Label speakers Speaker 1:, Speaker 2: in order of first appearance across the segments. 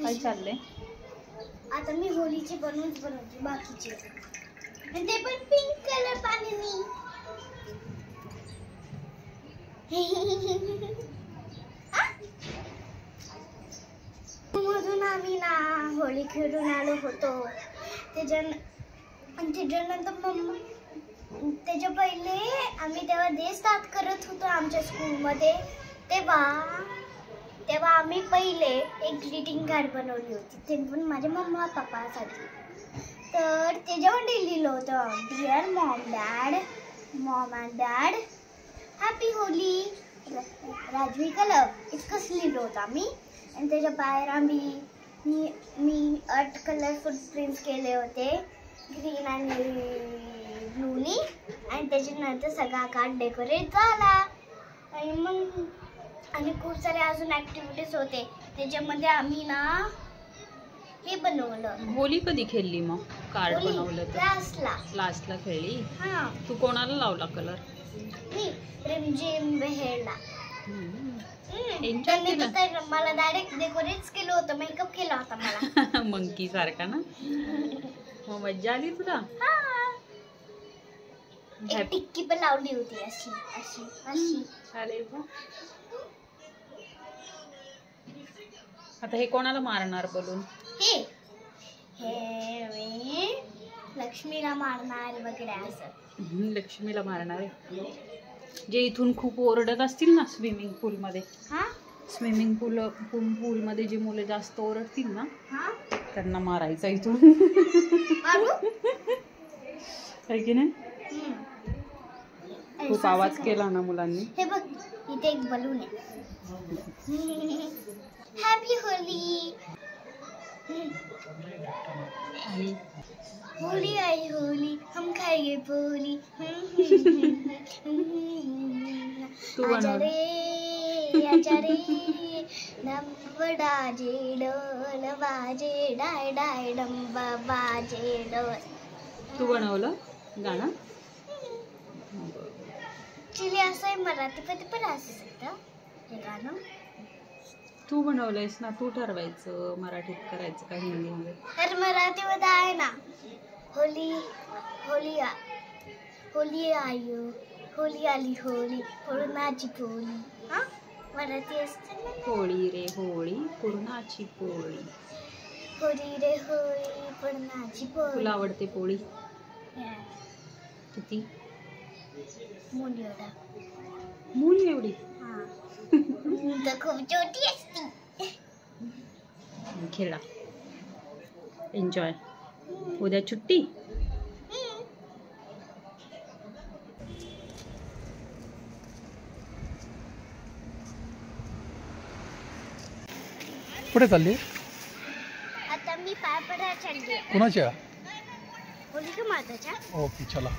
Speaker 1: काय चाललंय?
Speaker 2: आता मी होलीची बनवते बाकीचे, आणि ते पण पिंक कलर पाण्याने. मधून आम्ही ना होळी खेळून आलो होतो. त्याच्यानंतर त्याच्या पहिले आम्ही तेव्हा डे स्टार्ट करत होतो आमच्या स्कूलमध्ये. तेव्हा आम्ही पहिले एक ग्रीटिंग कार्ड बनवली होती, ते पण माझ्या मम्मा पप्पासाठी. तर त्याच्यामध्ये लिहिलं होतं, dear mom and dad happy Holi Rajvi colour, इतकंच लिहिलं होतं आम्ही. आणि त्याच्या बाहेर मी 8 कलरफुल प्रिंट्स केले होते, ग्रीन आणि ब्लूनी. आणि त्याच्यानंतर सगळा कार्ड डेकोरेट झाला. आणि खूप सारे अजून ऍक्टिव्हिटीज होते. त्याच्यामध्ये आम्ही ना हे बनवलं.
Speaker 1: होली कधी खेळली मग? कार्ड बनवलं तर
Speaker 2: लास्टला
Speaker 1: खेळली.
Speaker 2: हा.
Speaker 1: तू कोणाला लावला कलर?
Speaker 2: मी रिमझिम बेहेडला.
Speaker 1: एन्जॉय केलं?
Speaker 2: तर मला डायरेक्ट डेकोरेट केलं होतं, मेकअप केला होता मला.
Speaker 1: मंकी सारखा ना. मग मज्जा आली तुला?
Speaker 2: एक टिक्की पण लावली होती अशी.
Speaker 1: अरे वा. आता हे कोणाला मारणार बोलून?
Speaker 2: हे मी लक्ष्मीला मारणार वगैरे असं.
Speaker 1: लक्ष्मीला मारणार आहे. जे इथून खूप ओरडत असतील ना स्विमिंग पूल मध्ये, स्विमिंग पूल मध्ये जी मुलं जास्त ओरडतील ना, त्यांना मारायचं इथून. आहे की नाही? खूप आवाज केला ना मुलांनी.
Speaker 2: हे बघ, इथे एक बलून आहे. Happy Holy. होली आई होली, हम खाएंगे पोली. आजा रे डंबडाजे डोल वाजे डाय डाय डंब वाजे डोल.
Speaker 1: तू बनवलं गाणं?
Speaker 2: चिली असं आहे मराठी पण असू शकतं हे गाणं.
Speaker 1: तू बनवलंयस ना, तू ठरवायचं मराठीत करायचं का हिंदीमध्ये.
Speaker 2: तर मराठीमध्ये आहे ना, होली आयो, होली आली होली, पुरणाची पोळी. मराठी असते ना,
Speaker 1: होळी रे होळी पुरणाची पोळी.
Speaker 2: होळी रे होळी पुरणाची पोळी.
Speaker 1: तुला आवडते पोळी किती? मूल एवढी?
Speaker 2: तर खूप छोटी असते.
Speaker 1: खेळा, एन्जॉय. उद्या सुट्टी.
Speaker 3: कुठे चालली?
Speaker 2: आता मी पाय पडायला चालली.
Speaker 3: कुणाच्या?
Speaker 2: होलिका माताच्या.
Speaker 3: ओके, चला.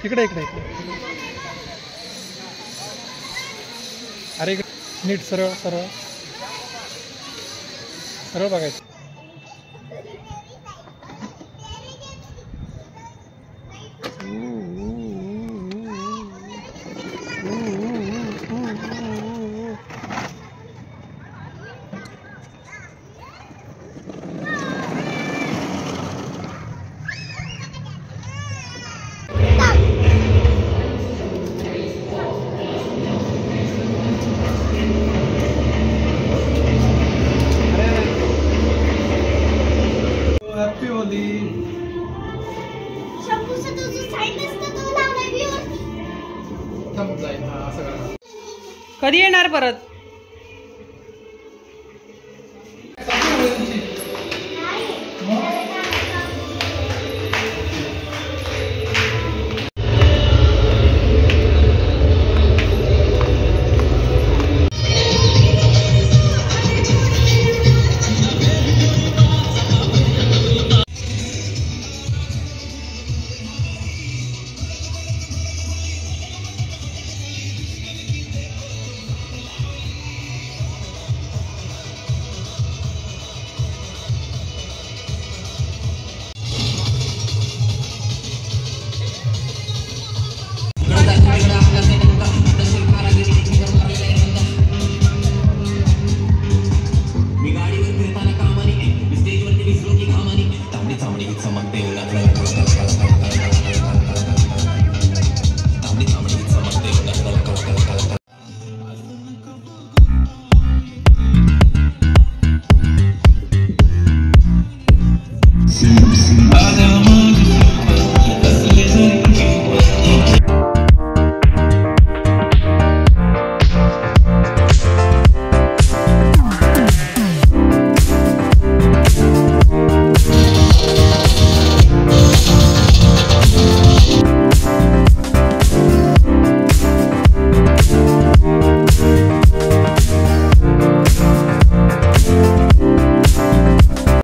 Speaker 3: इकडे अरे नीट सरळ बघायचं. Happy Holy.
Speaker 1: कधी येणार परत?